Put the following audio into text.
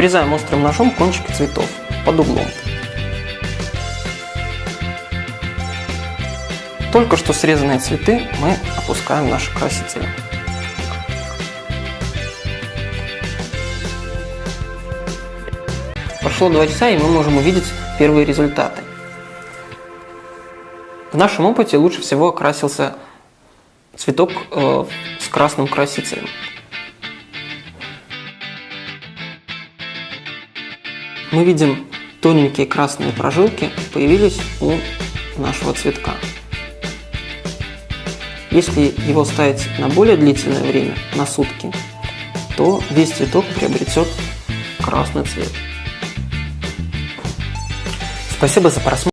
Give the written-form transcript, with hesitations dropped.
Обрезаем острым ножом кончики цветов под углом. Только что срезанные цветы мы опускаем в наш краситель. Прошло 2 часа, и мы можем увидеть первые результаты. В нашем опыте лучше всего окрасился цветок с красным красителем. Мы видим, тоненькие красные прожилки появились у нашего цветка. Если его ставить на более длительное время, на сутки, то весь цветок приобретет красный цвет. Спасибо за просмотр.